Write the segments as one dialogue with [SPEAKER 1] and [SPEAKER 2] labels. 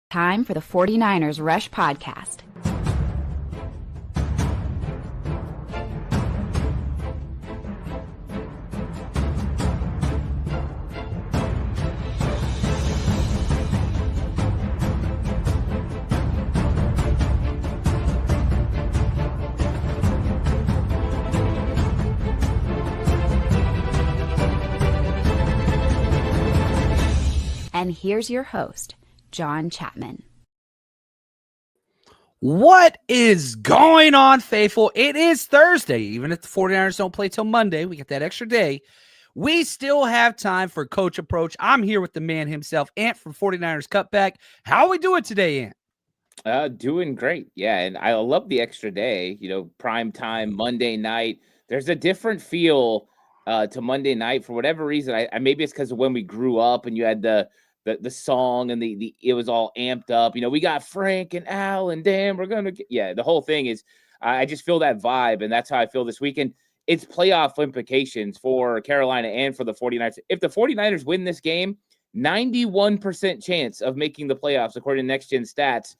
[SPEAKER 1] Time for the 49ers Rush Podcast. And here's your host, John Chapman.
[SPEAKER 2] What is going on, faithful? It is Thursday. Even if the 49ers don't play till Monday, we get that extra day. We still have time for Coach Approach. I'm here with the man himself, Ant from 49ers Cutback. How are we doing today, Ant?
[SPEAKER 3] Doing great. Yeah, and I love the extra day, prime time, Monday night. There's a different feel to Monday night for whatever reason. I maybe it's because of when we grew up and you had the song and the it was all amped up. We got Frank and Al and Dan. We're gonna get the whole thing is I just feel that vibe, and that's how I feel this weekend. It's playoff implications for Carolina and for the 49ers. If the 49ers win this game, 91% chance of making the playoffs according to Next Gen Stats.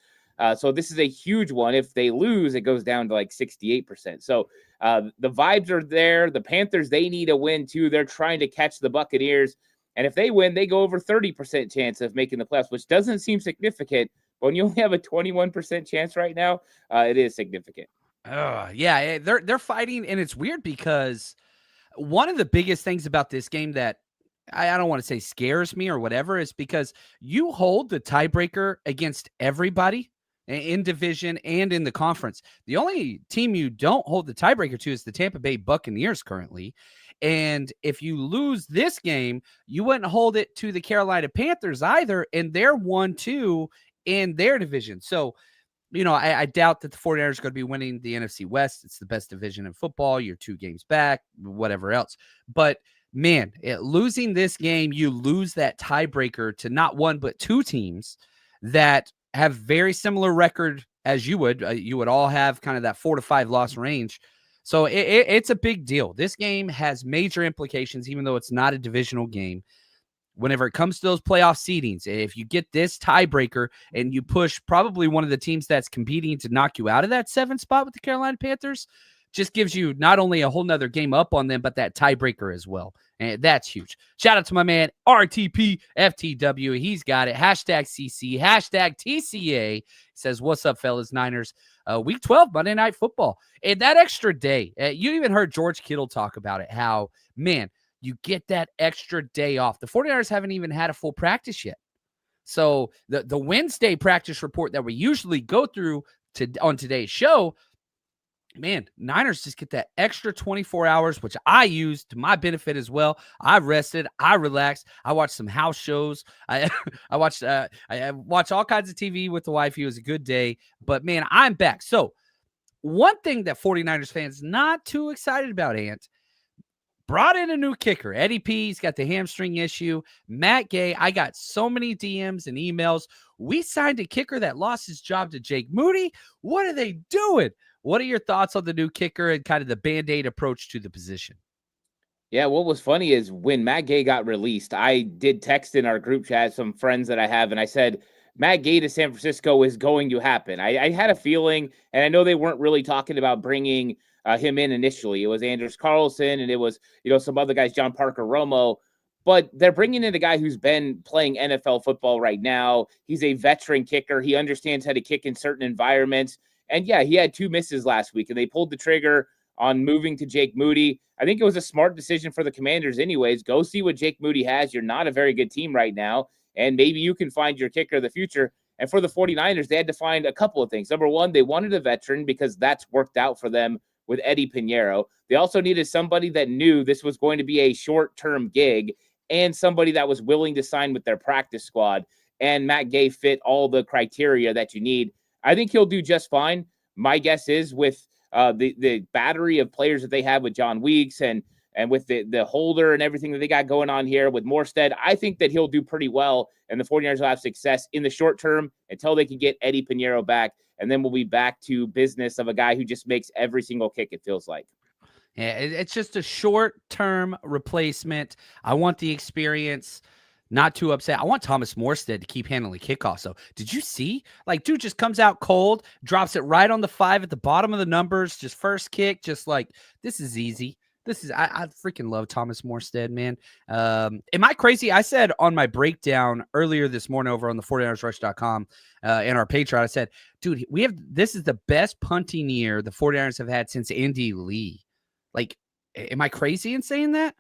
[SPEAKER 3] So this is a huge one. If they lose, it goes down to like 68%. So the vibes are there. The Panthers, they need a win too. They're trying to catch the Buccaneers. And if they win, they go over 30% chance of making the playoffs, which doesn't seem significant. But when you only have a 21% chance right now, it is significant.
[SPEAKER 2] Yeah, they're fighting, and it's weird because one of the biggest things about this game that I don't want to say scares me or whatever is because you hold the tiebreaker against everybody in division and in the conference. The only team you don't hold the tiebreaker to is the Tampa Bay Buccaneers currently. And if you lose this game, you wouldn't hold it to the Carolina Panthers either, and they're 1-2 in their division. So, I doubt that the 49ers are going to be winning the NFC West. It's the best division in football. You're 2 games back, whatever else. But, man, losing this game, you lose that tiebreaker to not one but 2 teams that have very similar record as you would. You would all have kind of that 4 to 5 loss range. So it's a big deal. This game has major implications, even though it's not a divisional game. Whenever it comes to those playoff seedings, if you get this tiebreaker and you push probably one of the teams that's competing to knock you out of that 7 spot with the Carolina Panthers, just gives you not only a whole nother game up on them, but that tiebreaker as well. And that's huge. Shout out to my man, RTP FTW. He's got it. #CC, #TCA. Says, what's up, fellas, Niners? Week 12, Monday Night Football. And that extra day, you even heard George Kittle talk about it, how, man, you get that extra day off. The 49ers haven't even had a full practice yet. So the Wednesday practice report that we usually go through on today's show, man, Niners just get that extra 24 hours, which I use to my benefit as well. I rested, I relaxed, I watched some house shows. I watched all kinds of TV with the wife. It was a good day, but man, I'm back. So one thing that 49ers fans not too excited about, Ant, brought in a new kicker. Eddie P's got the hamstring issue. Matt Gay, I got so many DMs and emails. We signed a kicker that lost his job to Jake Moody. What are they doing? What are your thoughts on the new kicker and kind of the Band-Aid approach to the position?
[SPEAKER 3] Yeah, what was funny is when Matt Gay got released, I did text in our group chat some friends that I have, and I said, Matt Gay to San Francisco is going to happen. I had a feeling, and I know they weren't really talking about bringing him in initially. It was Anders Carlson, and it was, some other guys, John Parker Romo. But they're bringing in a guy who's been playing NFL football right now. He's a veteran kicker. He understands how to kick in certain environments. And yeah, he had 2 misses last week, and they pulled the trigger on moving to Jake Moody. I think it was a smart decision for the Commanders anyways. Go see what Jake Moody has. You're not a very good team right now, and maybe you can find your kicker of the future. And for the 49ers, they had to find a couple of things. Number one, they wanted a veteran because that's worked out for them with Eddie Pinheiro. They also needed somebody that knew this was going to be a short-term gig and somebody that was willing to sign with their practice squad. And Matt Gay fit all the criteria that you need. I think he'll do just fine. My guess is with the battery of players that they have with John Weeks and with the holder and everything that they got going on here with Morstead, I think that he'll do pretty well, and the 49ers will have success in the short term until they can get Eddie Pinheiro back, and then we'll be back to business of a guy who just makes every single kick, it feels like.
[SPEAKER 2] Yeah, it's just a short-term replacement. I want the experience. not too upset. I want Thomas Morstead to keep handling kickoffs. So did you see? Like, dude just comes out cold, drops it right on the 5 at the bottom of the numbers, just first kick, just like, this is easy. I freaking love Thomas Morstead, man. Am I crazy? I said on my breakdown earlier this morning over on the 49ersrush.com and our Patreon, I said, dude, this is the best punting year the 49ers have had since Andy Lee. Like, am I crazy in saying that?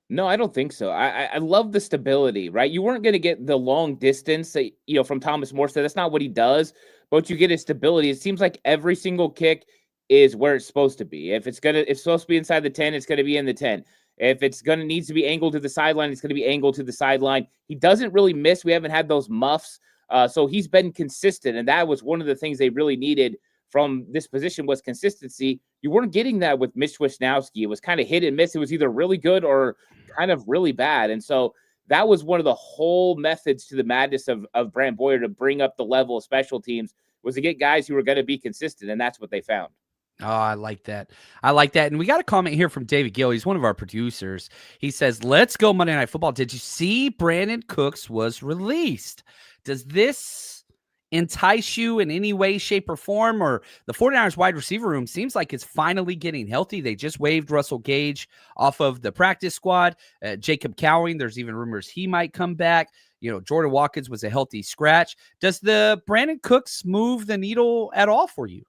[SPEAKER 3] No, I don't think so. I love the stability, right? You weren't going to get the long distance that, from Thomas Morstead. That's not what he does, but you get his stability. It seems like every single kick is where it's supposed to be. If it's supposed to be inside the 10, it's going to be in the 10. If it's needs to be angled to the sideline, it's going to be angled to the sideline. He doesn't really miss. We haven't had those muffs. So he's been consistent. And that was one of the things they really needed from this position was consistency. You weren't getting that with Mitch Wisnowski. It was kind of hit and miss. It was either really good or kind of really bad. And so that was one of the whole methods to the madness of Brant Boyer to bring up the level of special teams was to get guys who were going to be consistent. And that's what they found.
[SPEAKER 2] Oh, I like that. And we got a comment here from David Gill. He's one of our producers. He says, let's go Monday Night Football. Did you see Brandon Cooks was released? Does this entice you in any way, shape, or form? Or the 49ers wide receiver room seems like it's finally getting healthy. They just waived Russell Gage off of the practice squad. Jacob Cowing, there's even rumors he might come back. Jordan Watkins was a healthy scratch. Does the Brandon Cooks move the needle at all for you?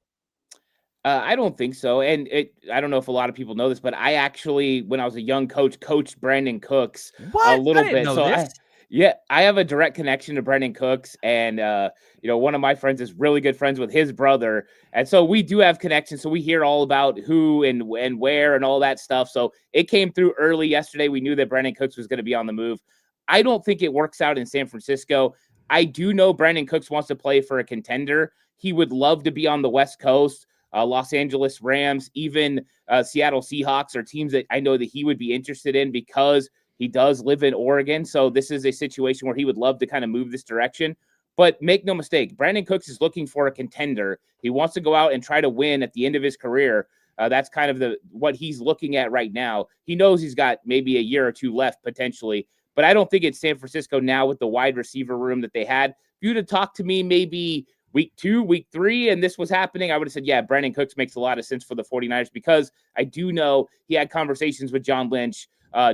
[SPEAKER 3] I don't think so. And I don't know if a lot of people know this, but I actually, when I was a young coach, coached Brandon Cooks a little bit. So I have a direct connection to Brandon Cooks. And, one of my friends is really good friends with his brother. And so we do have connections. So we hear all about who and where and all that stuff. So it came through early yesterday. We knew that Brandon Cooks was going to be on the move. I don't think it works out in San Francisco. I do know Brandon Cooks wants to play for a contender. He would love to be on the West Coast. Los Angeles Rams, even Seattle Seahawks are teams that I know that he would be interested in because he does live in Oregon. So this is a situation where he would love to kind of move this direction. But make no mistake, Brandon Cooks is looking for a contender. He wants to go out and try to win at the end of his career. That's kind of what he's looking at right now. He knows he's got maybe a year or two left potentially, but I don't think it's San Francisco now with the wide receiver room that they had. If you'd have talked to me maybe week 2, week 3, and this was happening, I would have said, yeah, Brandon Cooks makes a lot of sense for the 49ers because I do know he had conversations with John Lynch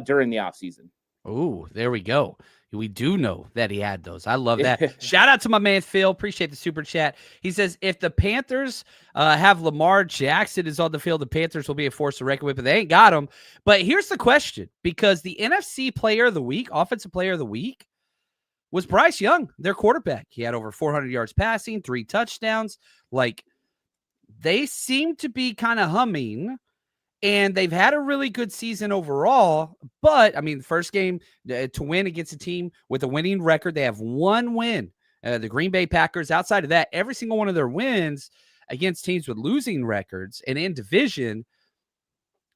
[SPEAKER 3] during the offseason.
[SPEAKER 2] Oh, there we go. We do know that he had those. I love that. Shout out to my man, Phil. Appreciate the super chat. He says, if the Panthers have Lamar Jackson is on the field, the Panthers will be a force to reckon with, but they ain't got him. But here's the question, because the NFC Player of the Week, Offensive Player of the Week, was Bryce Young, their quarterback. He had over 400 yards passing, 3 touchdowns. Like, they seem to be kind of humming, and they've had a really good season overall. But, I mean, the first game to win against a team with a winning record, they have 1 win. The Green Bay Packers. Outside of that, every single one of their wins against teams with losing records and in division.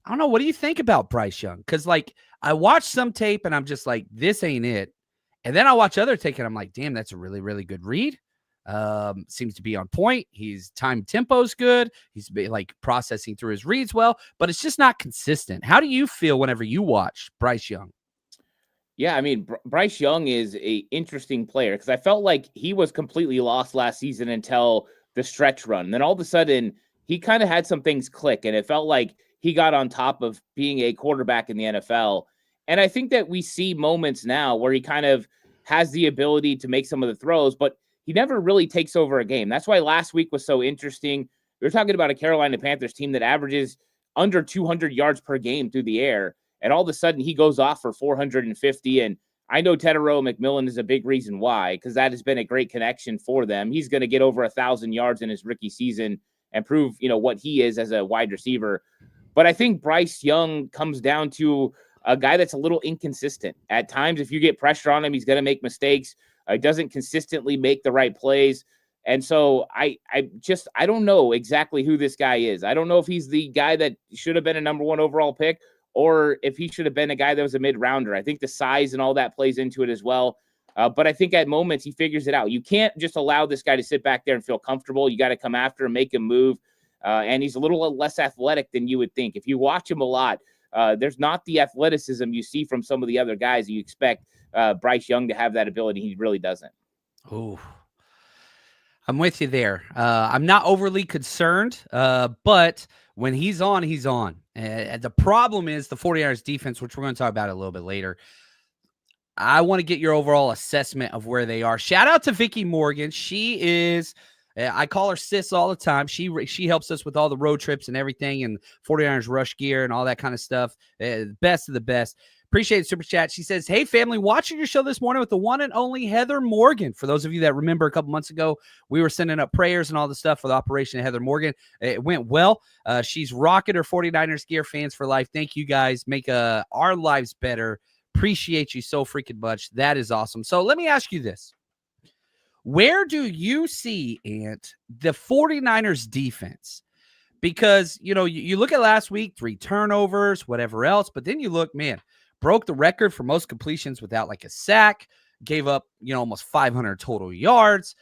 [SPEAKER 2] I don't know. What do you think about Bryce Young? Because, like, I watched some tape, and I'm just like, this ain't it. And then I watch other take and I'm like, damn, that's a really, really good read. Seems to be on point. His time tempo's good. He's like processing through his reads well, but it's just not consistent. How do you feel whenever you watch Bryce Young?
[SPEAKER 3] Yeah, I mean, Bryce Young is a interesting player because I felt like he was completely lost last season until the stretch run. And then all of a sudden, he kind of had some things click, and it felt like he got on top of being a quarterback in the NFL. And I think that we see moments now where he kind of has the ability to make some of the throws, but he never really takes over a game. That's why last week was so interesting. We were talking about a Carolina Panthers team that averages under 200 yards per game through the air, and all of a sudden he goes off for 450. And I know Tedero McMillan is a big reason why, because that has been a great connection for them. He's going to get over 1,000 yards in his rookie season and prove, what he is as a wide receiver. But I think Bryce Young comes down to a guy that's a little inconsistent. At times, if you get pressure on him, he's going to make mistakes. He doesn't consistently make the right plays. And so I don't know exactly who this guy is. I don't know if he's the guy that should have been a number 1 overall pick or if he should have been a guy that was a mid-rounder. I think the size and all that plays into it as well. But I think at moments he figures it out. You can't just allow this guy to sit back there and feel comfortable. You got to come after him, make him move. And he's a little less athletic than you would think. If you watch him a lot, there's not the athleticism you see from some of the other guys. You expect Bryce Young to have that ability. He really doesn't.
[SPEAKER 2] Oh, I'm with you there. I'm not overly concerned, but when he's on, he's on. The problem is the 49ers defense, which we're going to talk about a little bit later. I want to get your overall assessment of where they are. Shout out to Vicky Morgan. She is, I call her sis all the time. She helps us with all the road trips and everything and 49ers rush gear and all that kind of stuff. Best of the best. Appreciate it, Super Chat. She says, hey, family, watching your show this morning with the one and only Heather Morgan. For those of you that remember a couple months ago, we were sending up prayers and all the stuff for the Operation Heather Morgan. It went well. She's rocking her 49ers gear, fans for life. Thank you guys. Make our lives better. Appreciate you so freaking much. That is awesome. So let me ask you this. Where do you see, Ant, the 49ers defense? Because, you look at last week, 3 turnovers, whatever else, but then you look, man, broke the record for most completions without like a sack, gave up, almost 500 total yards.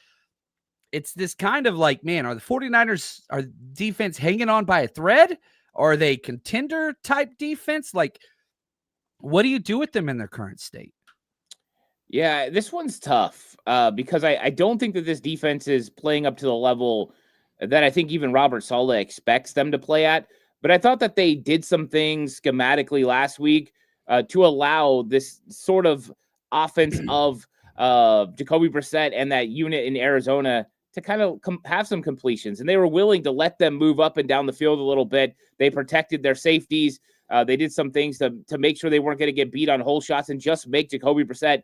[SPEAKER 2] It's this kind of like, man, are the 49ers, are defense hanging on by a thread? Or are they contender type defense? Like, what do you do with them in their current state?
[SPEAKER 3] Yeah, this one's tough because I don't think that this defense is playing up to the level that I think even Robert Saleh expects them to play at. But I thought that they did some things schematically last week to allow this sort of offense of Jacoby Brissett and that unit in Arizona to kind of have some completions. And they were willing to let them move up and down the field a little bit. They protected their safeties. They did some things to make sure they weren't going to get beat on hole shots and just make Jacoby Brissett,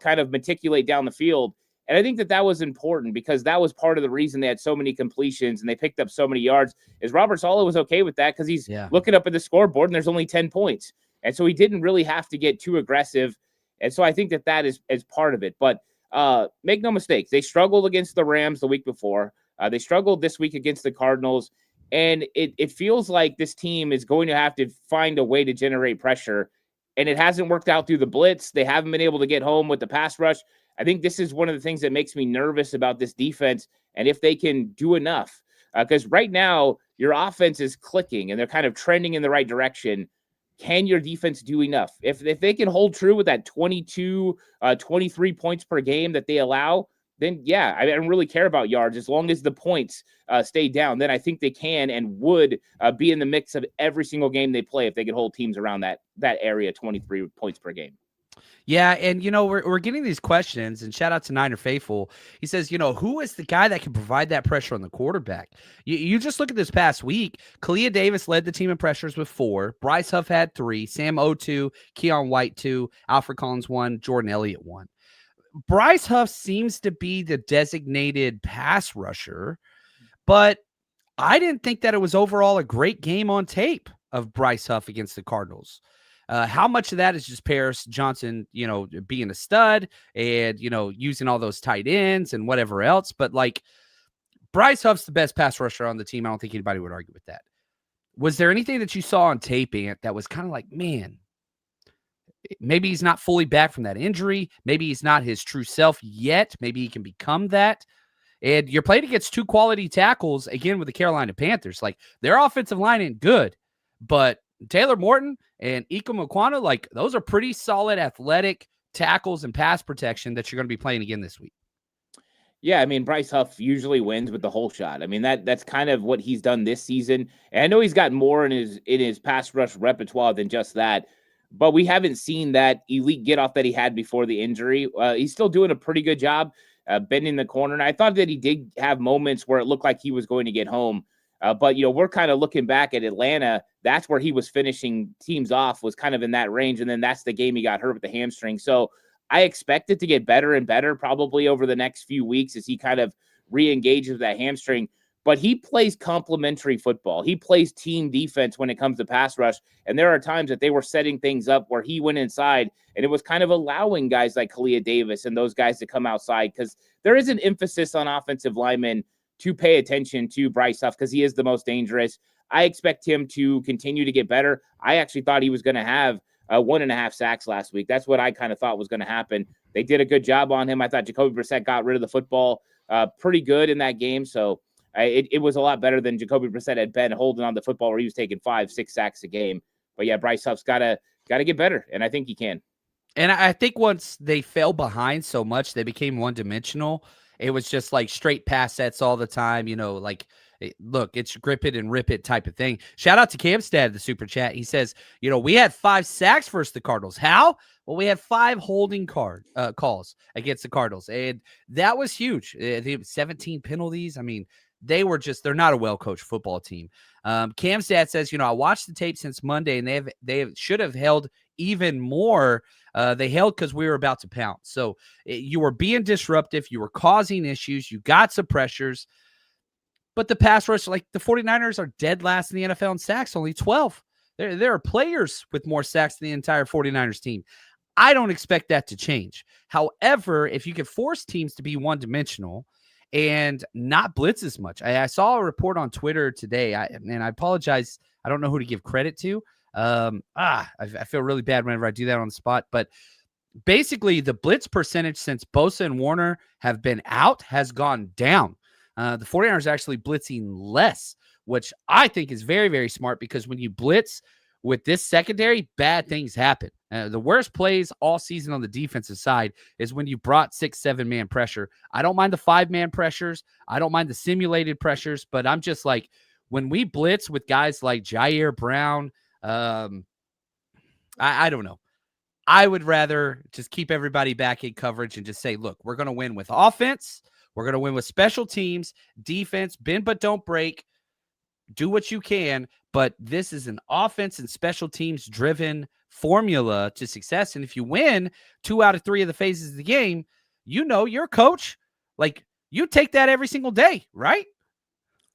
[SPEAKER 3] kind of meticulate down the field. And I think that was important because that was part of the reason they had so many completions and they picked up so many yards is Robert Saleh was okay with that because he's looking up at the scoreboard and there's only 10 points. And so he didn't really have to get too aggressive. And so I think that is part of it. But make no mistake, they struggled against the Rams the week before. They struggled this week against the Cardinals. And it feels like this team is going to have to find a way to generate pressure. And it hasn't worked out through the blitz. They haven't been able to get home with the pass rush. I think this is one of the things that makes me nervous about this defense and if they can do enough. Because right now, your offense is clicking and they're kind of trending in the right direction. Can your defense do enough? If they can hold true with that 22, 23 points per game that they allow, then yeah, I don't really care about yards. As long as the points stay down, then I think they can and would be in the mix of every single game they play if they could hold teams around that area, 23 points per game.
[SPEAKER 2] Yeah, and we're getting these questions, and shout out to Niner Faithful. He says, who is the guy that can provide that pressure on the quarterback? You just look at this past week. Kalia Davis led the team in pressures with 4. Bryce Huff had 3. Sam O 2. Keon White 2. Alfred Collins 1. Jordan Elliott 1. Bryce Huff seems to be the designated pass rusher, but I didn't think that it was overall a great game on tape of Bryce Huff against the Cardinals. How much of that is just Paris Johnson, being a stud and, using all those tight ends and whatever else. But like Bryce Huff's the best pass rusher on the team. I don't think anybody would argue with that. Was there anything that you saw on tape, Ant, that was kind of like, man, maybe he's not fully back from that injury. Maybe he's not his true self yet. Maybe he can become that. And you're playing against 2 quality tackles, again, with the Carolina Panthers. Like, their offensive line ain't good, but Taylor Morton and Ikem Ekwonu, like, those are pretty solid athletic tackles and pass protection that you're going to be playing again this week.
[SPEAKER 3] Yeah, I mean, Bryce Huff usually wins with the whole shot. I mean, that's kind of what he's done this season. And I know he's got more in his pass rush repertoire than just that, but we haven't seen that elite get off that he had before the injury. He's still doing a pretty good job bending the corner. And I thought that he did have moments where it looked like he was going to get home. But, we're kind of looking back at Atlanta. That's where he was finishing teams off, was kind of in that range. And then that's the game he got hurt with the hamstring. So I expect it to get better and better probably over the next few weeks as he kind of re-engages with that hamstring. But he plays complementary football. He plays team defense when it comes to pass rush. And there are times that they were setting things up where he went inside and it was kind of allowing guys like Kalia Davis and those guys to come outside because there is an emphasis on offensive linemen to pay attention to Bryce Huff because he is the most dangerous. I expect him to continue to get better. I actually thought he was going to have 1.5 sacks last week. That's what I kind of thought was going to happen. They did a good job on him. I thought Jacoby Brissett got rid of the football pretty good in that game. So it was a lot better than Jacoby Brissett had been holding on the football where he was taking 5-6 sacks a game. yeah, Bryce Huff's got to get better, and I think he can.
[SPEAKER 2] And I think once they fell behind so much, they became one-dimensional. It was just like straight pass sets all the time, like, look, it's grip it and rip it type of thing. Shout out to Camstad, the super chat. He says, we had 5 sacks versus the Cardinals. How? Well, we had 5 holding calls against the Cardinals, and that was huge. 17 penalties. I mean, they're not a well-coached football team. Camstad says, I watched the tape since Monday, and they should have held even more. They held because we were about to pounce. So you were being disruptive. You were causing issues. You got some pressures. But the pass rush, like the 49ers are dead last in the NFL in sacks, only 12. There are players with more sacks than the entire 49ers team. I don't expect that to change. However, if you can force teams to be one-dimensional and not blitz as much. I saw a report on Twitter today, and I apologize. I don't know who to give credit to. I feel really bad whenever I do that on the spot, but basically the blitz percentage since Bosa and Warner have been out has gone down. The 49ers are actually blitzing less, which I think is very, very smart, because when you blitz with this secondary, bad things happen. The worst plays all season on the defensive side is when you brought 6-7 man pressure. I don't mind the 5-man pressures. I don't mind the simulated pressures, but I'm just like, when we blitz with guys like Jair Brown, I don't know. I would rather just keep everybody back in coverage and just say, look, we're going to win with offense. We're going to win with special teams, defense, bend but don't break. Do what you can, but this is an offense and special teams driven formula to success. And if you win 2 out of 3 of the phases of the game, you're a coach. Like, you take that every single day, right?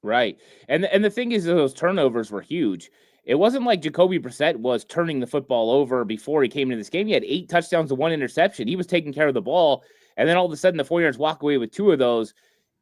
[SPEAKER 3] Right. And the thing is, those turnovers were huge. It wasn't like Jacoby Brissett was turning the football over before he came into this game. He had 8 touchdowns and 1 interception. He was taking care of the ball. And then all of a sudden, the 49ers walk away with 2 of those.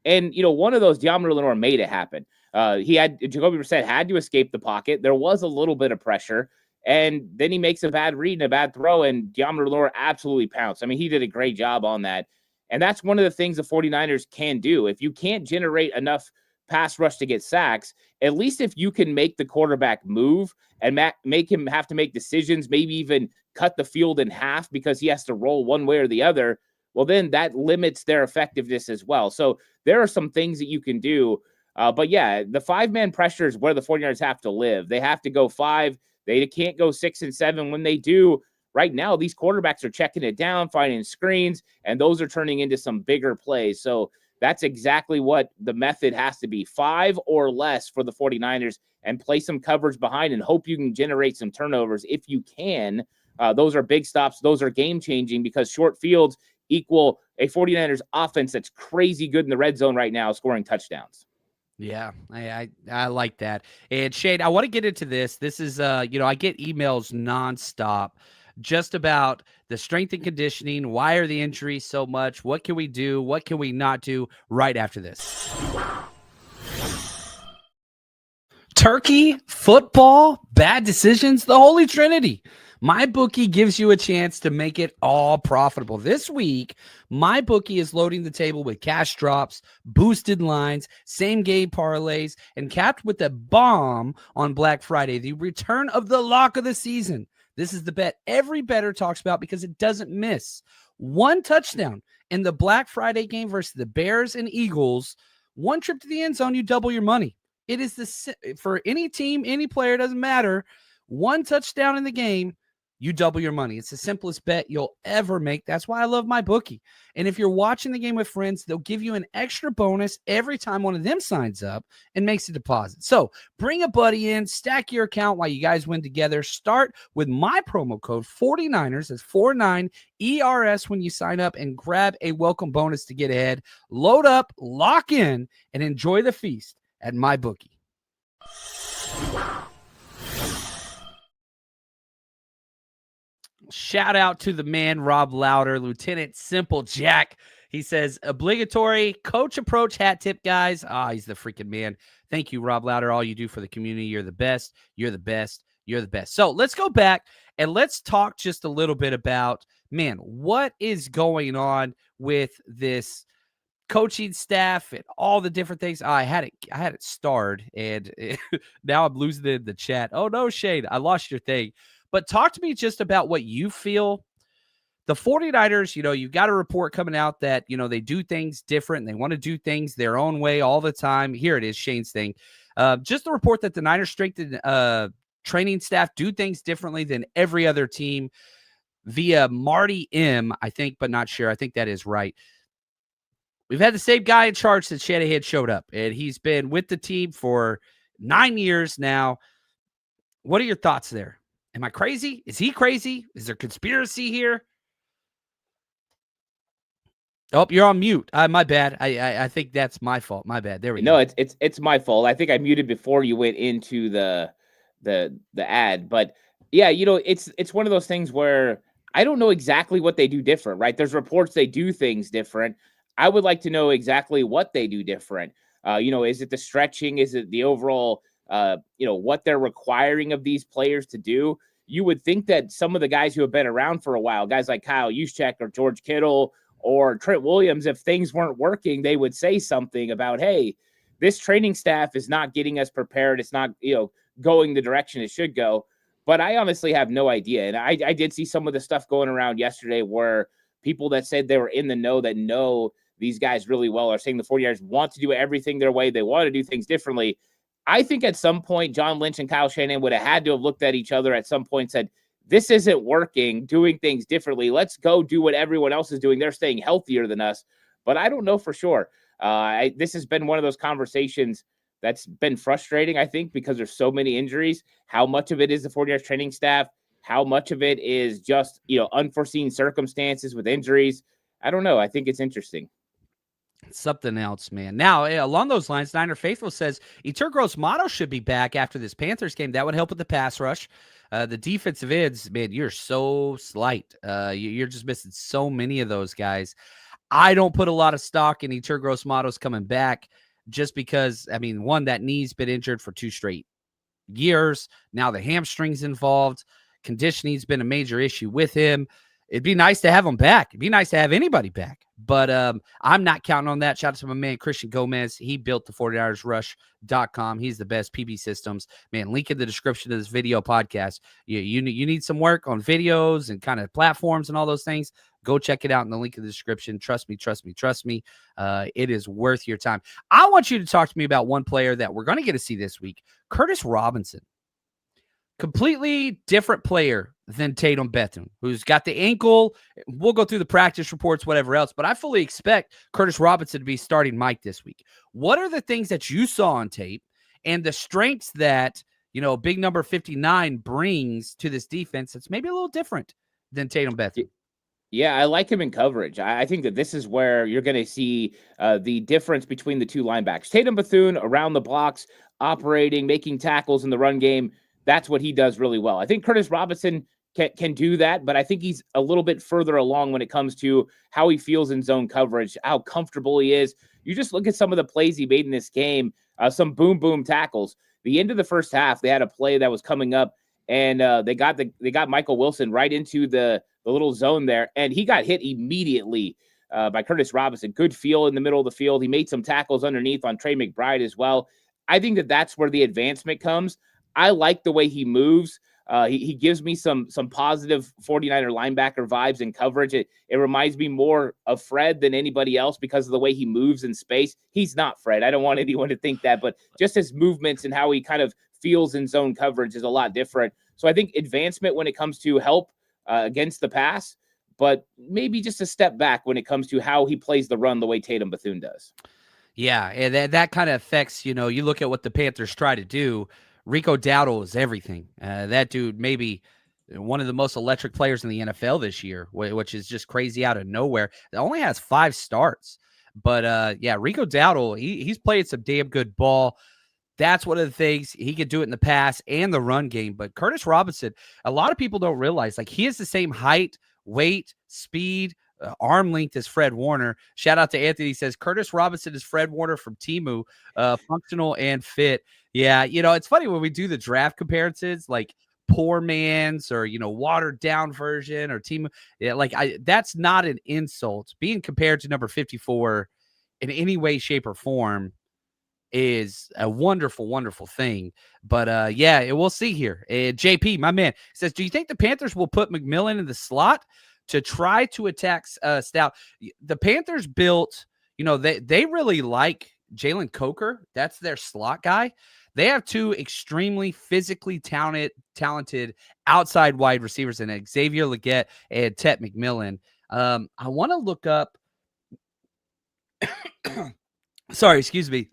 [SPEAKER 3] And, one of those, Deommodore Lenoir made it happen. Jacoby Brissett had to escape the pocket. There was a little bit of pressure. And then he makes a bad read and a bad throw, and Deommodore Lenoir absolutely pounced. I mean, he did a great job on that. And that's one of the things the 49ers can do. If you can't generate enough pass rush to get sacks, at least if you can make the quarterback move and make him have to make decisions, maybe even cut the field in half because he has to roll one way or the other, well, then that limits their effectiveness as well. So there are some things that you can do. But yeah, the 5-man pressure is where the 49ers have to live. They have to go 5. They can't go 6 and 7. When they do, right now, these quarterbacks are checking it down, finding screens, and those are turning into some bigger plays. So that's exactly what the method has to be. 5 or less for the 49ers, and play some coverage behind and hope you can generate some turnovers. If you can, those are big stops. Those are game-changing, because short fields equal a 49ers offense that's crazy good in the red zone right now, scoring touchdowns.
[SPEAKER 2] Yeah, I like that. And Shane, I want to get into this. This is, I get emails nonstop just about the strength and conditioning. Why are the injuries so much? What can we do? What can we not do? Right after this. Turkey, football, bad decisions, the Holy Trinity. MyBookie gives you a chance to make it all profitable. This week, MyBookie is loading the table with cash drops, boosted lines, same-game parlays, and capped with a bomb on Black Friday, the return of the lock of the season. This is the bet every bettor talks about because it doesn't miss. 1 touchdown in the Black Friday game versus the Bears and Eagles. 1 trip to the end zone, you double your money. It is for any team, any player, doesn't matter. 1 touchdown in the game, you double your money. It's the simplest bet you'll ever make. That's why I love MyBookie. And if you're watching the game with friends, they'll give you an extra bonus every time one of them signs up and makes a deposit. So bring a buddy in, stack your account while you guys win together. Start with my promo code 49ers. That's 49ERS when you sign up, and grab a welcome bonus to get ahead. Load up, lock in, and enjoy the feast at MyBookie. Shout out to the man, Rob Louder, Lieutenant Simple Jack. He says, obligatory coach approach hat tip, guys. He's the freaking man. Thank you, Rob Louder. All you do for the community. You're the best. You're the best. You're the best. So let's go back and let's talk just a little bit about, what is going on with this coaching staff and all the different things. I had it starred, and now I'm losing it in the chat. Oh no, Shane, I lost your thing. But talk to me just about what you feel. The 49ers, you've got a report coming out that, they do things different. They want to do things their own way all the time. Here it is, Shane's thing. Just the report that the Niners strength and training staff do things differently than every other team via Marty M, I think, but not sure. I think that is right. We've had the same guy in charge since Shanahan showed up, and he's been with the team for 9 years now. What are your thoughts there? Am I crazy? Is he crazy? Is there conspiracy here? Oh, you're on mute. My bad. I think that's my fault. My bad. There we go.
[SPEAKER 3] No, it's my fault. I think I muted before you went into the ad. But yeah, it's one of those things where I don't know exactly what they do different, right? There's reports they do things different. I would like to know exactly what they do different. Is it the stretching? Is it the overall, what they're requiring of these players to do? You would think that some of the guys who have been around for a while, guys like Kyle Juszczyk or George Kittle or Trent Williams, if things weren't working, they would say something about, hey, this training staff is not getting us prepared. It's not, going the direction it should go. But I honestly have no idea. And I did see some of the stuff going around yesterday where people that said they were in the know that know these guys really well are saying the 49ers want to do everything their way. They want to do things differently. I think at some point, John Lynch and Kyle Shanahan would have had to have looked at each other at some point and said, this isn't working, doing things differently. Let's go do what everyone else is doing. They're staying healthier than us. But I don't know for sure. This has been one of those conversations that's been frustrating, I think, because there's so many injuries. How much of it is the 49ers training staff? How much of it is just, unforeseen circumstances with injuries? I don't know. I think it's interesting.
[SPEAKER 2] Something else, man. Now, along those lines, Niner Faithful says Yetur Gross-Matos should be back after this Panthers game. That would help with the pass rush. The defensive ends, man, you're so slight. You're just missing so many of those guys. I don't put a lot of stock in Yetur Gross-Matos coming back just because, one, that knee's been injured for 2 straight years. Now the hamstring's involved. Conditioning's been a major issue with him. It'd be nice to have him back. It'd be nice to have anybody back. But I'm not counting on that. Shout out to my man, Christian Gomez. He built the 49ersrush.com. He's the best PB systems. Man, link in the description of this video podcast. You need some work on videos and kind of platforms and all those things. Go check it out in the link in the description. Trust me. It is worth your time. I want you to talk to me about one player that we're going to get to see this week, Curtis Robinson. Completely different player than Tatum Bethune, who's got the ankle. We'll go through the practice reports, whatever else, but I fully expect Curtis Robinson to be starting Mike this week. What are the things that you saw on tape and the strengths that, big number 59 brings to this defense that's maybe a little different than Tatum Bethune?
[SPEAKER 3] Yeah, I like him in coverage. I think that this is where you're going to see the difference between the two linebackers. Tatum Bethune around the blocks, operating, making tackles in the run game. That's what he does really well. I think Curtis Robinson can do that, but I think he's a little bit further along when it comes to how he feels in zone coverage, how comfortable he is. You just look at some of the plays he made in this game, some boom tackles. The end of the first half, they had a play that was coming up, and they got Michael Wilson right into the little zone there, and he got hit immediately by Curtis Robinson. Good feel in the middle of the field. He made some tackles underneath on Trey McBride as well. I think that's where the advancement comes. I like the way he moves. He gives me some positive 49er linebacker vibes in coverage. It reminds me more of Fred than anybody else because of the way he moves in space. He's not Fred. I don't want anyone to think that, but just his movements and how he kind of feels in zone coverage is a lot different. So I think advancement when it comes to help against the pass, but maybe just a step back when it comes to how he plays the run the way Tatum Bethune does.
[SPEAKER 2] Yeah, and that kind of affects, you look at what the Panthers try to do. Rico Dowdle is everything. That dude maybe one of the most electric players in the NFL this year, which is just crazy out of nowhere. It only has 5 starts. But, Rico Dowdle, he's played some damn good ball. That's one of the things. He could do it in the pass and the run game. But Curtis Robinson, a lot of people don't realize, he has the same height, weight, speed, arm length as Fred Warner. Shout out to Anthony. He says, Curtis Robinson is Fred Warner from Temu, functional and fit. Yeah, it's funny when we do the draft comparisons, like poor man's or, watered down version or Temu. Yeah, that's not an insult. Being compared to number 54 in any way, shape, or form is a wonderful, wonderful thing. But yeah, we'll see here. JP, my man, says, do you think the Panthers will put McMillan in the slot to try to attack Stout? The Panthers built, they really like Jalen Coker. That's their slot guy. They have two extremely physically talented outside wide receivers in Xavier Legette and Tet McMillan. I want to look up. Sorry, excuse me.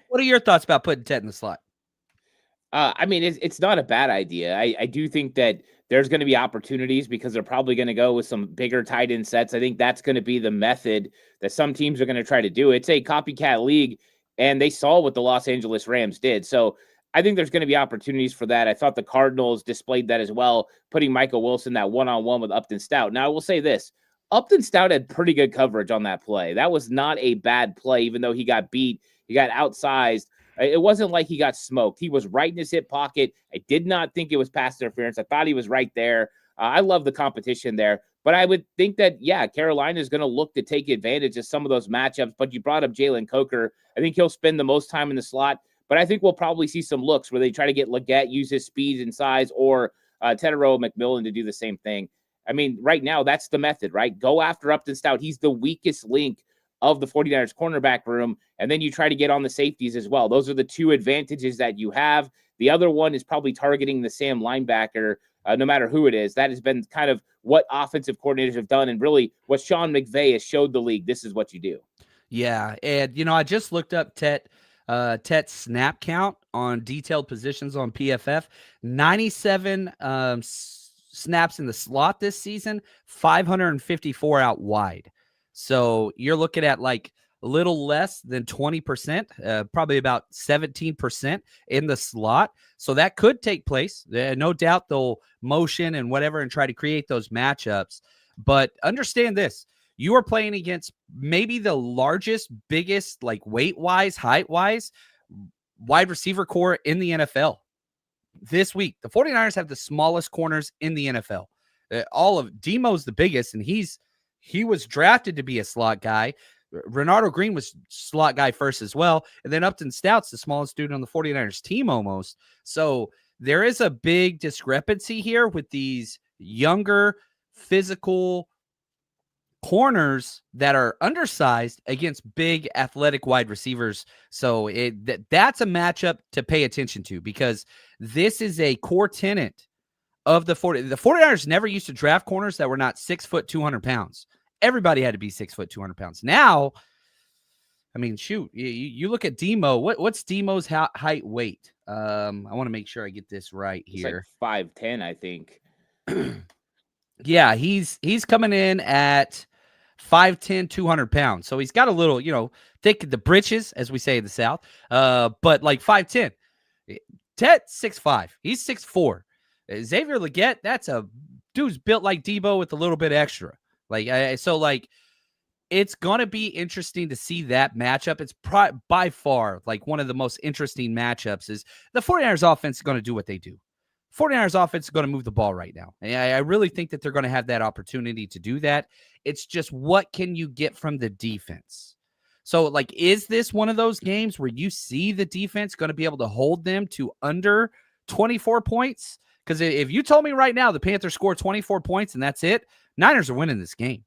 [SPEAKER 2] What are your thoughts about putting Tet in the slot?
[SPEAKER 3] I mean, it's not a bad idea. I do think that there's going to be opportunities because they're probably going to go with some bigger tight end sets. I think that's going to be the method that some teams are going to try to do. It's a copycat league, and they saw what the Los Angeles Rams did. So I think there's going to be opportunities for that. I thought the Cardinals displayed that as well, putting Michael Wilson that one-on-one with Upton Stout. Now, I will say this. Upton Stout had pretty good coverage on that play. That was not a bad play, even though he got beat. He got outsized. It wasn't like he got smoked. He was right in his hip pocket. I did not think it was pass interference. I thought he was right there. I love the competition there. But I would think that, yeah, Carolina is going to look to take advantage of some of those matchups. But you brought up Jalen Coker. I think he'll spend the most time in the slot. But I think we'll probably see some looks where they try to get Legette, use his speed and size, or Tetero McMillan to do the same thing. I mean, right now, that's the method, right? Go after Upton Stout. He's the weakest link of the 49ers cornerback room, and then you try to get on the safeties as well. Those are the two advantages that you have. The other one is probably targeting the Sam linebacker, no matter who it is. That has been kind of what offensive coordinators have done, and really what Sean McVay has showed the league. This is what you do.
[SPEAKER 2] Yeah, and, I just looked up Tet's snap count on detailed positions on PFF. 97 snaps in the slot this season, 554 out wide. So you're looking at like a little less than 20%, probably about 17% in the slot. So that could take place. No doubt they'll motion and whatever and try to create those matchups. But understand this. You are playing against maybe the largest, biggest, like weight-wise, height-wise, wide receiver core in the NFL. This week, the 49ers have the smallest corners in the NFL. All of Demo's the biggest, and he was drafted to be a slot guy. Renardo Green was slot guy first as well. And then Upton Stout's the smallest dude on the 49ers team almost. So there is a big discrepancy here with these younger, physical corners that are undersized against big athletic wide receivers. So that's a matchup to pay attention to because this is a core tenet of the 49ers never used to draft corners that were not 6 foot, 200 pounds. Everybody had to be 6 foot, 200 pounds. Now, I mean, shoot, you look at Demo. What's Demo's height weight? I want to make sure I get this right here.
[SPEAKER 3] It's like 5'10", I think.
[SPEAKER 2] Yeah, he's coming in at 5'10", 200 pounds. So he's got a little, thick the britches, as we say in the South. But like 5'10". Tet 6'5". He's 6'4". Xavier Legette, that's a dude's built like Debo with a little bit extra. It's going to be interesting to see that matchup. It's by far like one of the most interesting matchups is the 49ers offense is going to do what they do. 49ers offense is going to move the ball right now. And I really think that they're going to have that opportunity to do that. It's just what can you get from the defense? So, is this one of those games where you see the defense going to be able to hold them to under 24 points? Because if you told me right now the Panthers score 24 points and that's it, Niners are winning this game.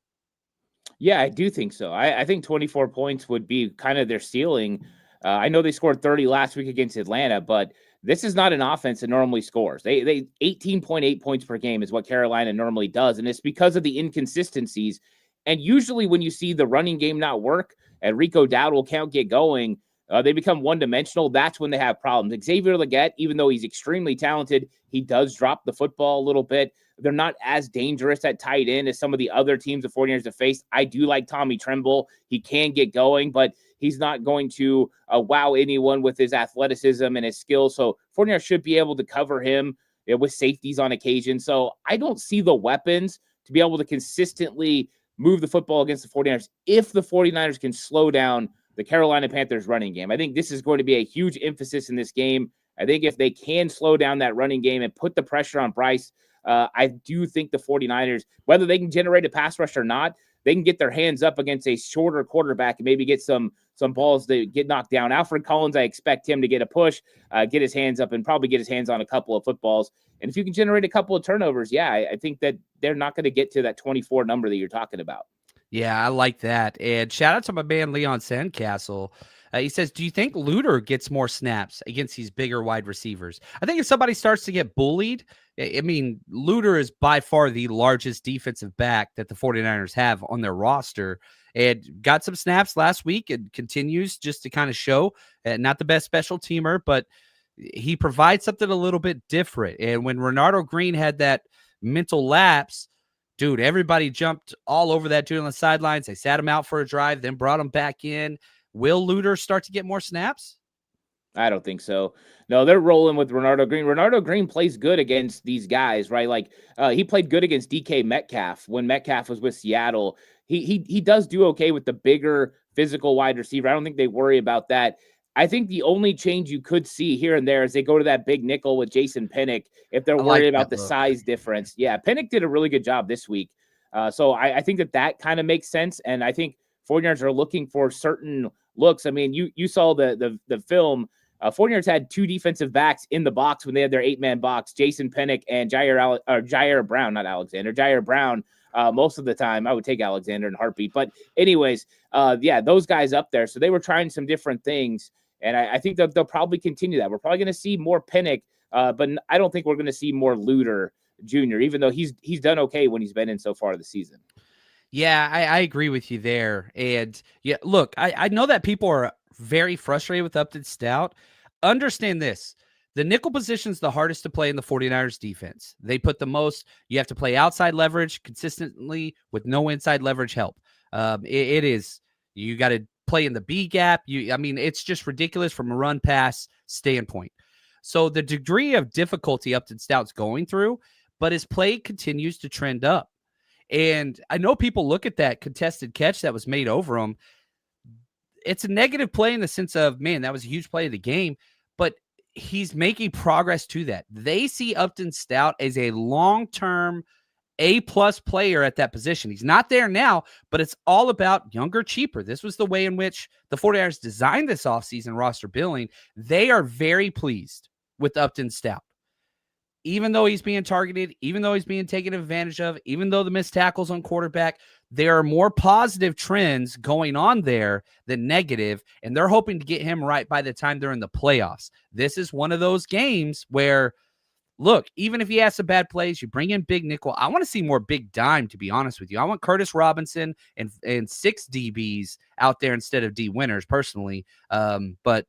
[SPEAKER 3] Yeah, I do think so. I think 24 points would be kind of their ceiling. I know they scored 30 last week against Atlanta, but this is not an offense that normally scores. They 18.8 points per game is what Carolina normally does, and it's because of the inconsistencies. And usually when you see the running game not work and Rico Dowdle can't get going, they become one-dimensional. That's when they have problems. Xavier Legette, even though he's extremely talented, he does drop the football a little bit. They're not as dangerous at tight end as some of the other teams the 49ers have faced. I do like Tommy Tremble. He can get going, but he's not going to wow anyone with his athleticism and his skills. So 49ers should be able to cover him with safeties on occasion. So I don't see the weapons to be able to consistently move the football against the 49ers if the 49ers can slow down the Carolina Panthers running game. I think this is going to be a huge emphasis in this game. I think if they can slow down that running game and put the pressure on Bryce, I do think the 49ers, whether they can generate a pass rush or not, they can get their hands up against a shorter quarterback and maybe get some balls that get knocked down. Alfred Collins, I expect him to get a push, get his hands up, and probably get his hands on a couple of footballs. And if you can generate a couple of turnovers, I think that they're not going to get to that 24 number that you're talking about.
[SPEAKER 2] Yeah, I like that. And shout out to my man Leon Sandcastle. He says, do you think Luter gets more snaps against these bigger wide receivers? I think if somebody starts to get bullied, I mean, Luter is by far the largest defensive back that the 49ers have on their roster, and got some snaps last week and continues just to kind of show, not the best special teamer, but he provides something a little bit different. And when Renardo Green had that mental lapse, dude, everybody jumped all over that dude on the sidelines. They sat him out for a drive, then brought him back in. Will Luter start to get more snaps?
[SPEAKER 3] I don't think so. No, they're rolling with Renardo Green. Renardo Green plays good against these guys, right? Like he played good against DK Metcalf when Metcalf was with Seattle. He does do okay with the bigger physical wide receiver. I don't think they worry about that. I think the only change you could see here and there is they go to that big nickel with Jason Pinnock if they're worried about the size difference. Yeah, Pinnock did a really good job this week. So I think that kind of makes sense. And I think 49ers are looking for certain looks. I mean, you saw the film. 49ers had two defensive backs in the box when they had their 8-man box, Jason Pinnock and Jair Brown, not Alexander, Jair Brown. Most of the time, I would take Alexander in a heartbeat. But anyways, those guys up there. So they were trying some different things. And I think that they'll probably continue that. We're probably going to see more Pinnock, but I don't think we're going to see more Luter Jr., even though he's done okay when he's been in so far this season.
[SPEAKER 2] Yeah, I agree with you there. And yeah, look, I know that people are very frustrated with Upton Stout. Understand this. The nickel position is the hardest to play in the 49ers defense. They put the most, you have to play outside leverage consistently with no inside leverage help. It is, you got to play in the B gap. It's just ridiculous from a run pass standpoint. So the degree of difficulty Upton Stout's going through, but his play continues to trend up. And I know people look at that contested catch that was made over him. It's a negative play in the sense of, man, that was a huge play of the game, but he's making progress to that. They see Upton Stout as a long-term A-plus player at that position. He's not there now, but it's all about younger, cheaper. This was the way in which the 49ers designed this offseason roster billing. They are very pleased with Upton Stout. Even though he's being targeted, even though he's being taken advantage of, even though the missed tackles on quarterback, there are more positive trends going on there than negative, and they're hoping to get him right by the time they're in the playoffs. This is one of those games where, look, even if he has some bad plays, you bring in big nickel. I want to see more big dime, to be honest with you. I want Curtis Robinson and 6 DBs out there instead of D winners personally. But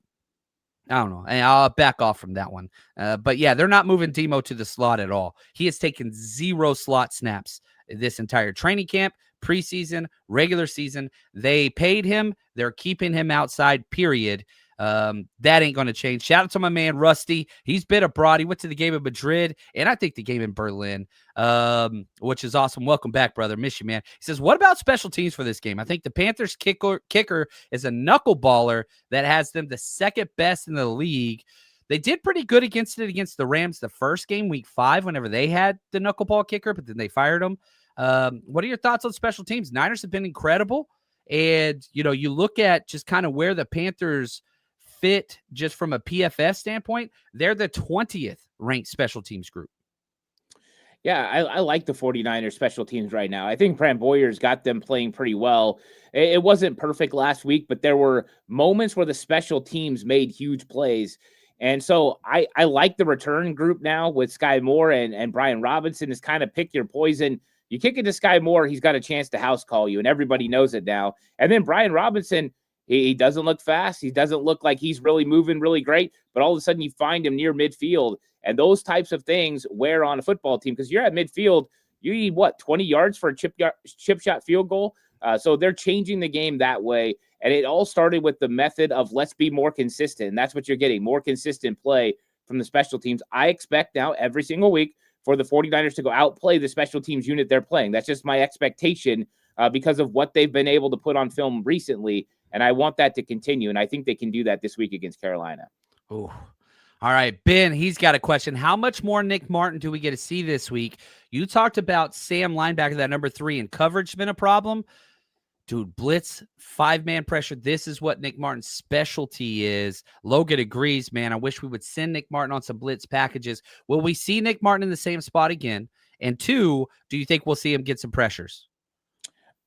[SPEAKER 2] I don't know. And I'll back off from that one. But yeah, they're not moving Demo to the slot at all. He has taken 0 slot snaps this entire training camp, preseason, regular season. They paid him. They're keeping him outside, period. That ain't going to change. Shout out to my man, Rusty. He's been abroad. He went to the game in Madrid, and I think the game in Berlin, which is awesome. Welcome back, brother. Miss you, man. He says, what about special teams for this game? I think the Panthers kicker is a knuckleballer that has them the second best in the league. They did pretty good against the Rams the first game, week 5, whenever they had the knuckleball kicker, but then they fired him. What are your thoughts on special teams? Niners have been incredible. And, you look at just kind of where the Panthers fit just from a PFF standpoint, they're the 20th ranked special teams group.
[SPEAKER 3] Yeah, I like the 49ers special teams right now. I think Brant Boyer's got them playing pretty well. It wasn't perfect last week, but there were moments where the special teams made huge plays. And so I like the return group now with Sky Moore and Brian Robinson is kind of pick your poison. You kick it to Sky Moore, he's got a chance to house call you, and everybody knows it now. And then Brian Robinson, he doesn't look fast. He doesn't look like he's really moving really great, but all of a sudden you find him near midfield. And those types of things wear on a football team because you're at midfield. You need, 20 yards for a chip shot field goal? So they're changing the game that way. And it all started with the method of let's be more consistent. And that's what you're getting, more consistent play from the special teams. I expect now every single week for the 49ers to go outplay the special teams unit they're playing. That's just my expectation because of what they've been able to put on film recently. And I want that to continue. And I think they can do that this week against Carolina.
[SPEAKER 2] Oh, All right, Ben, he's got a question. How much more Nick Martin do we get to see this week? You talked about Sam linebacker, that number 3, and coverage been a problem. Dude, blitz, 5-man pressure. This is what Nick Martin's specialty is. Logan agrees, man. I wish we would send Nick Martin on some blitz packages. Will we see Nick Martin in the same spot again? And 2, do you think we'll see him get some pressures?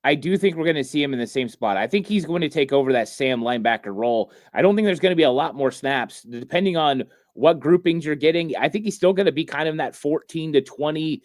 [SPEAKER 3] I do think we're going to see him in the same spot. I think he's going to take over that Sam linebacker role. I don't think there's going to be a lot more snaps, depending on what groupings you're getting. I think he's still going to be kind of in that 14 to 20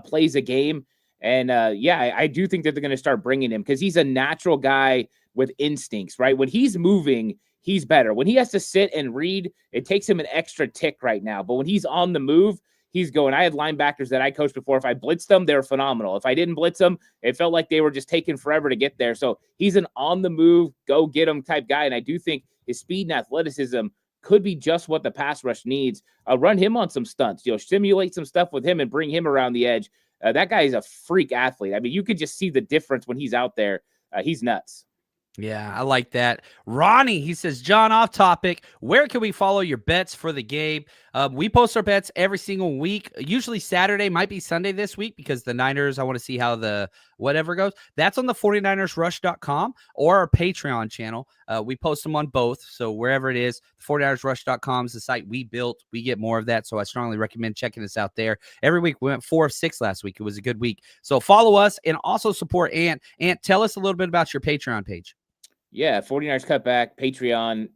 [SPEAKER 3] plays a game. And I do think that they're going to start bringing him because he's a natural guy with instincts, right? When he's moving, he's better. When he has to sit and read, it takes him an extra tick right now. But when he's on the move, he's going. I had linebackers that I coached before. If I blitzed them, they were phenomenal. If I didn't blitz them, it felt like they were just taking forever to get there. So he's an on-the-move, go-get-him type guy, and I do think his speed and athleticism could be just what the pass rush needs. Run him on some stunts, simulate some stuff with him and bring him around the edge. That guy is a freak athlete. I mean, you could just see the difference when he's out there. He's nuts.
[SPEAKER 2] Yeah, I like that. Ronnie, he says, John, off topic, where can we follow your bets for the game? We post our bets every single week. Usually Saturday, might be Sunday this week because the Niners, I want to see how the whatever goes. That's on the 49ersrush.com or our Patreon channel. We post them on both. So wherever it is, 49ersrush.com is the site we built. We get more of that. So I strongly recommend checking us out there. Every week, we went 4 of 6 last week. It was a good week. So follow us and also support Ant. Ant, tell us a little bit about your Patreon page.
[SPEAKER 3] Yeah, 49ers Cutback, Patreon,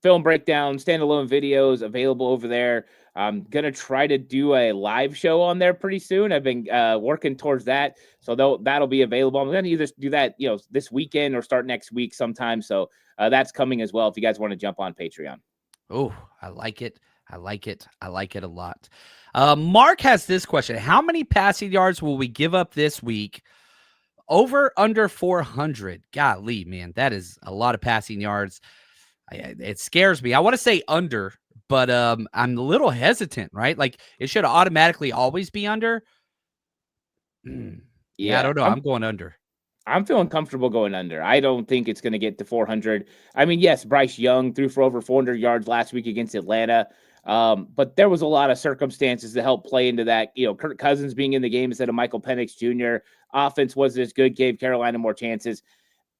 [SPEAKER 3] film breakdown, standalone videos available over there. I'm going to try to do a live show on there pretty soon. I've been working towards that. So that'll be available. I'm going to either do that, this weekend or start next week sometime. So that's coming as well if you guys want to jump on Patreon.
[SPEAKER 2] Oh, I like it. I like it. I like it a lot. Mark has this question. How many passing yards will we give up this week? Over, under 400. Golly, man, that is a lot of passing yards. It scares me. I want to say under, but I'm a little hesitant, right? Like it should automatically always be under. Yeah, I don't know. I'm going under.
[SPEAKER 3] I'm feeling comfortable going under. I don't think it's going to get to 400. I mean, yes, Bryce Young threw for over 400 yards last week against Atlanta. But there was a lot of circumstances to help play into that. Kirk Cousins being in the game instead of Michael Penix Jr. Offense wasn't as good, gave Carolina more chances.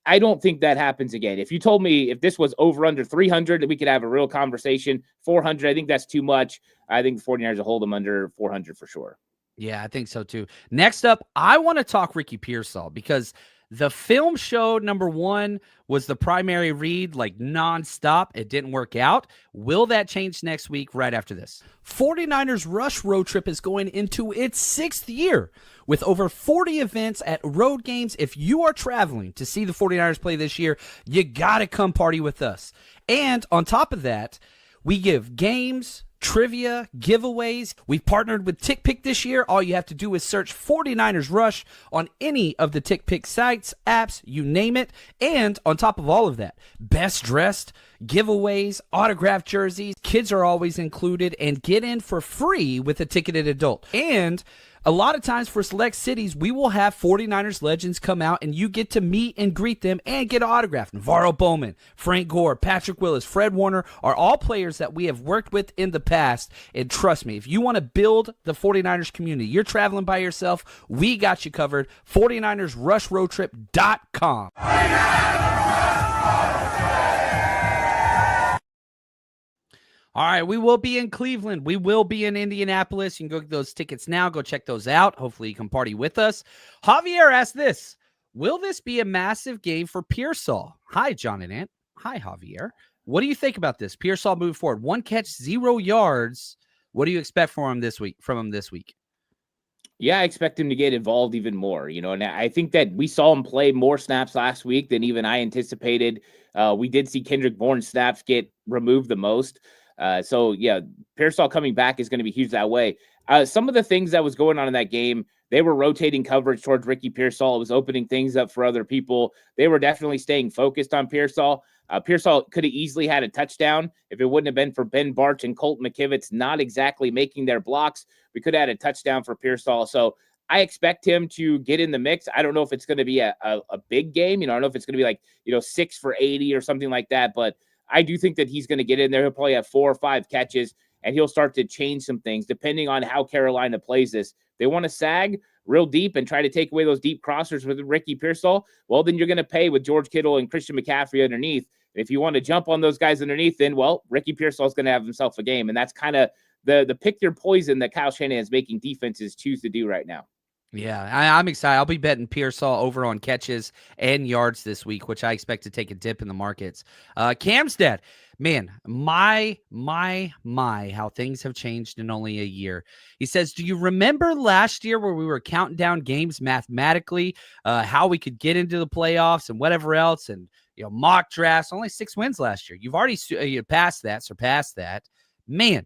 [SPEAKER 3] I don't think that happens again. If you told me if this was over under 300, we could have a real conversation. 400, I think that's too much. I think the 49ers will hold them under 400 for sure.
[SPEAKER 2] Yeah, I think so too. Next up, I want to talk Ricky Pearsall because the film showed number 1 was the primary read, like nonstop. It didn't work out. Will that change next week right after this? 49ers Rush Road Trip is going into its 6th year with over 40 events at road games. If you are traveling to see the 49ers play this year, you got to come party with us. And on top of that, we give games, trivia, giveaways. We've partnered with TickPick this year. All you have to do is search 49ers Rush on any of the TickPick sites, apps, you name it. And on top of all of that, best dressed, giveaways, autographed jerseys, kids are always included, and get in for free with a ticketed adult. And a lot of times for select cities, we will have 49ers legends come out and you get to meet and greet them and get an autograph. Navarro Bowman, Frank Gore, Patrick Willis, Fred Warner are all players that we have worked with in the past. And trust me, if you want to build the 49ers community, you're traveling by yourself, we got you covered. 49ersRushRoadTrip.com. All right, we will be in Cleveland. We will be in Indianapolis. You can go get those tickets now. Go check those out. Hopefully you can party with us. Javier asked this. Will this be a massive game for Pearsall? Hi, John and Ant. Hi, Javier. What do you think about this? Pearsall moved forward. 1 catch, 0 yards. What do you expect from him this week?
[SPEAKER 3] Yeah, I expect him to get involved even more, and I think that we saw him play more snaps last week than even I anticipated. We did see Kendrick Bourne's snaps get removed the most. So Pearsall coming back is going to be huge that way. Some of the things that was going on in that game, they were rotating coverage towards Ricky Pearsall. It was opening things up for other people. They were definitely staying focused on Pearsall. Pearsall could have easily had a touchdown if it wouldn't have been for Ben Barch and Colt McKivitz not exactly making their blocks. We could have had a touchdown for Pearsall. So I expect him to get in the mix. I don't know if it's going to be a big game. I don't know if it's going to be like, 6 for 80 or something like that, but I do think that he's going to get in there. He'll probably have 4 or 5 catches, and he'll start to change some things depending on how Carolina plays this. They want to sag real deep and try to take away those deep crossers with Ricky Pearsall. Well, then you're going to pay with George Kittle and Christian McCaffrey underneath. If you want to jump on those guys underneath, then, well, Ricky Pearsall is going to have himself a game. And that's kind of the pick your poison that Kyle Shanahan is making defenses choose to do right now.
[SPEAKER 2] Yeah, I'm excited. I'll be betting Pearsall over on catches and yards this week, which I expect to take a dip in the markets. Cam's dad, man, my, how things have changed in only a year. He says, do you remember last year where we were counting down games mathematically, how we could get into the playoffs and whatever else, and mock drafts? Only 6 wins last year. You've already surpassed that. Man.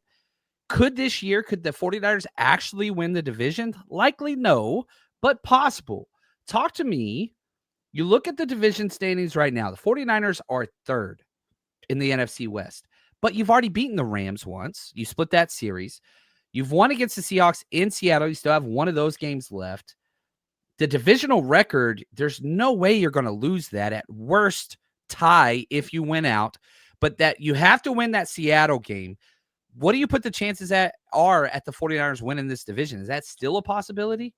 [SPEAKER 2] Could the 49ers actually win the division? Likely no, but possible. Talk to me. You look at the division standings right now. The 49ers are 3rd in the NFC West, but you've already beaten the Rams once. You split that series. You've won against the Seahawks in Seattle. You still have one of those games left. The divisional record, there's no way you're going to lose that. At worst, tie if you win out, but that you have to win that Seattle game. What do you put the chances at the 49ers winning this division? Is that still a possibility?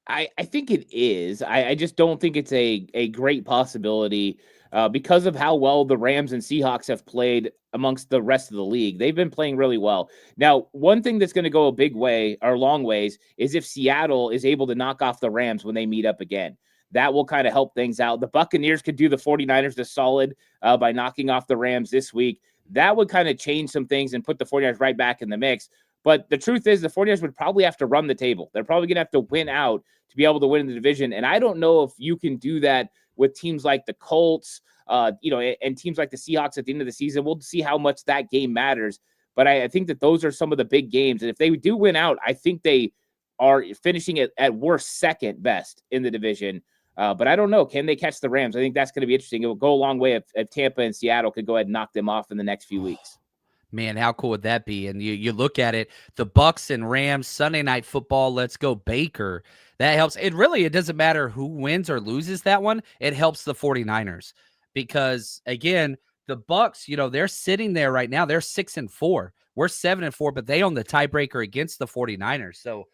[SPEAKER 3] I think it is. I just don't think it's a great possibility because of how well the Rams and Seahawks have played amongst the rest of the league. They've been playing really well. Now, one thing that's going to go a big way or long ways is if Seattle is able to knock off the Rams when they meet up again. That will kind of help things out. The Buccaneers could do the 49ers a solid by knocking off the Rams this week. That would kind of change some things and put the 49ers right back in the mix. But the truth is the 49ers would probably have to run the table. They're probably going to have to win out to be able to win the division. And I don't know if you can do that with teams like the Colts, and teams like the Seahawks at the end of the season. We'll see how much that game matters. But I think that those are some of the big games. And if they do win out, I think they are finishing at worst 2nd best in the division. But I don't know. Can they catch the Rams? I think that's going to be interesting. It will go a long way if Tampa and Seattle could go ahead and knock them off in the next few weeks.
[SPEAKER 2] Man, how cool would that be? And you look at it, the Bucs and Rams, Sunday Night Football, let's go Baker. That helps. It doesn't matter who wins or loses that one. It helps the 49ers because, again, the Bucs, they're sitting there right now. They're 6-4. We're 7-4, but they own the tiebreaker against the 49ers. So,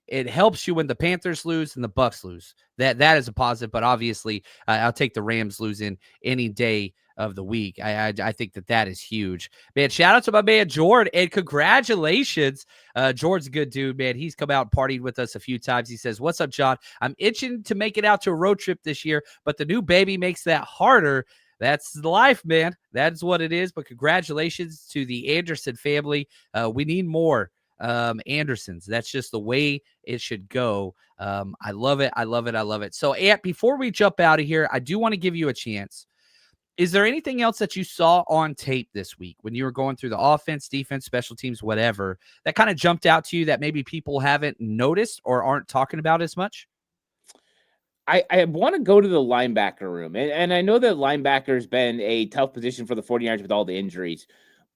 [SPEAKER 2] it helps you when the Panthers lose and the Bucs lose. That is a positive, but obviously I'll take the Rams losing any day of the week. I think that is huge. Man, shout out to my man Jord, and congratulations. Jord's a good dude, man. He's come out and partied with us a few times. He says, what's up, John? I'm itching to make it out to a road trip this year, but the new baby makes that harder. That's life, man. That's what it is. But congratulations to the Anderson family. We need more Andersons. That's just the way it should go. I love it. So, Ant, before we jump out of here, I do want to give you a chance. Is there anything else that you saw on tape this week when you were going through the offense, defense, special teams, whatever, that kind of jumped out to you that maybe people haven't noticed or aren't talking about as much?
[SPEAKER 3] I want to go to the linebacker room. And I know that linebacker has been a tough position for the 49ers with all the injuries.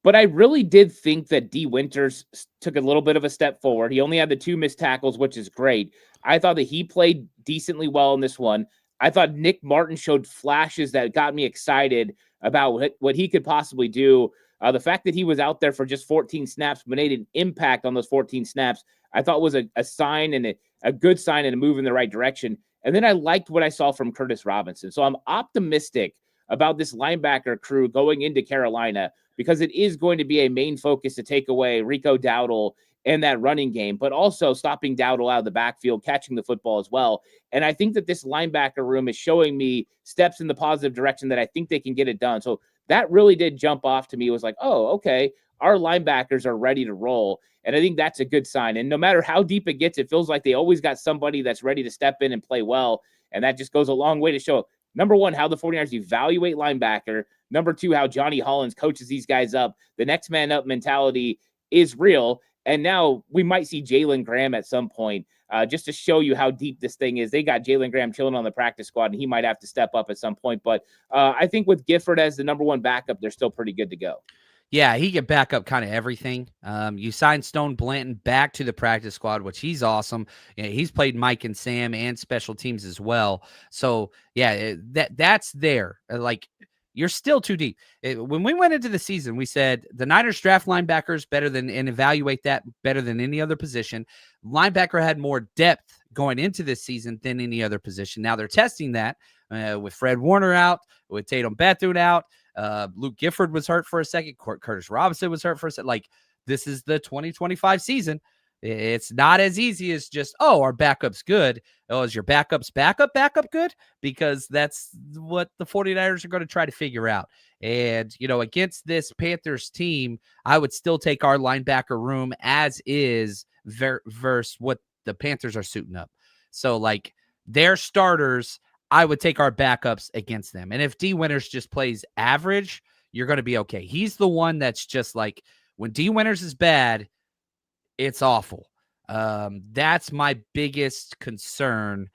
[SPEAKER 3] But I really did think that D. Winters took a little bit of a step forward. He only had the 2 missed tackles, which is great. I thought that he played decently well in this one. I thought Nick Martin showed flashes that got me excited about what he could possibly do. The fact that he was out there for just 14 snaps, but made an impact on those 14 snaps, I thought was a sign and a good sign and a move in the right direction. And then I liked what I saw from Curtis Robinson. So I'm optimistic about this linebacker crew going into Carolina because it is going to be a main focus to take away Rico Dowdle and that running game, but also stopping Dowdle out of the backfield, catching the football as well. And I think that this linebacker room is showing me steps in the positive direction that I think they can get it done. So that really did jump off to me. It was like, oh, okay, our linebackers are ready to roll. And I think that's a good sign. And no matter how deep it gets, it feels like they always got somebody that's ready to step in and play well. And that just goes a long way to show, number one, how the 49ers evaluate linebacker. Number two, how Johnny Hollins coaches these guys up. The next man up mentality is real. And now we might see Jalen Graham at some point just to show you how deep this thing is. They got Jalen Graham chilling on the practice squad, and he might have to step up at some point. But I think with Gifford as the number one backup, they're still pretty good to go.
[SPEAKER 2] Yeah, he can back up kind of everything. You signed Stone Blanton back to the practice squad, which he's awesome. Yeah, he's played Mike and Sam and special teams as well. So, yeah, that's there. Like, you're still too deep. When we went into the season, we said the Niners draft linebackers better than and evaluate that better than any other position. Linebacker had more depth going into this season than any other position. Now they're testing that with Fred Warner out, with Tatum Bethune out. Luke Gifford was hurt for a second. Curtis Robinson was hurt for a second. Like, this is the 2025 season. It's not as easy as just, oh, our backup's good. Oh, is your backup's backup good? Because that's what the 49ers are going to try to figure out. And, against this Panthers team, I would still take our linebacker room as is versus what the Panthers are suiting up. So, like, their starters, I would take our backups against them. And if D Winters just plays average, you're going to be okay. He's the one that's just like, when D Winters is bad, it's awful. That's my biggest concern.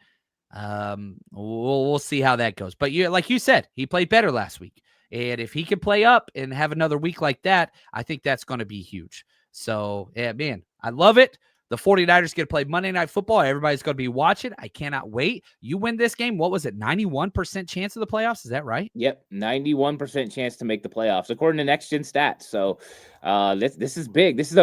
[SPEAKER 2] We'll see how that goes. But like you said, he played better last week. And if he can play up and have another week like that, I think that's going to be huge. So, yeah, man, I love it. The 49ers get to play Monday Night Football. Everybody's going to be watching. I cannot wait. You win this game. What was it? 91% chance of the playoffs. Is that right?
[SPEAKER 3] Yep. 91% chance to make the playoffs, according to Next Gen Stats. So this is big. This is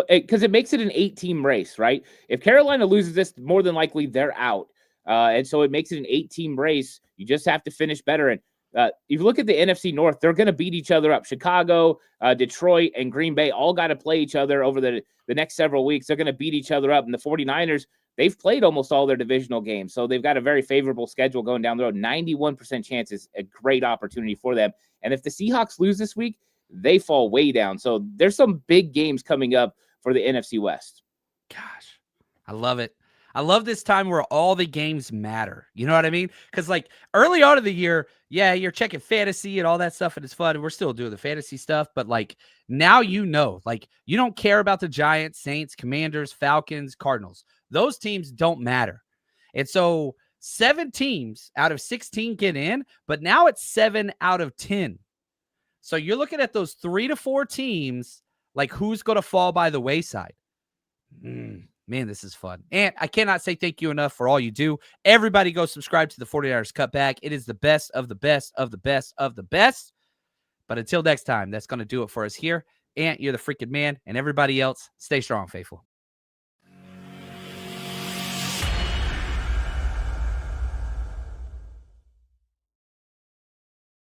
[SPEAKER 3] because it makes it an 8-team race, right? If Carolina loses this, more than likely they're out. And so it makes it an 8-team race. You just have to finish better. And if you look at the NFC North, they're going to beat each other up. Chicago, Detroit, and Green Bay all got to play each other over the next several weeks. They're going to beat each other up. And the 49ers, they've played almost all their divisional games. So they've got a very favorable schedule going down the road. 91% chance is a great opportunity for them. And if the Seahawks lose this week, they fall way down. So there's some big games coming up for the NFC West.
[SPEAKER 2] Gosh, I love it. I love this time where all the games matter. You know what I mean? Because, like, early on in the year, yeah, you're checking fantasy and all that stuff, and it's fun. And we're still doing the fantasy stuff. But, like, now you don't care about the Giants, Saints, Commanders, Falcons, Cardinals. Those teams don't matter. And so 7 teams out of 16 get in, but now it's 7 out of 10. So you're looking at those 3 to 4 teams, like, who's going to fall by the wayside? Man, this is fun. And I cannot say thank you enough for all you do. Everybody go subscribe to the 49ers Cutback. It is the best of the best of the best of the best. But until next time, that's going to do it for us here. Ant, you're the freaking man. And everybody else, stay strong, faithful.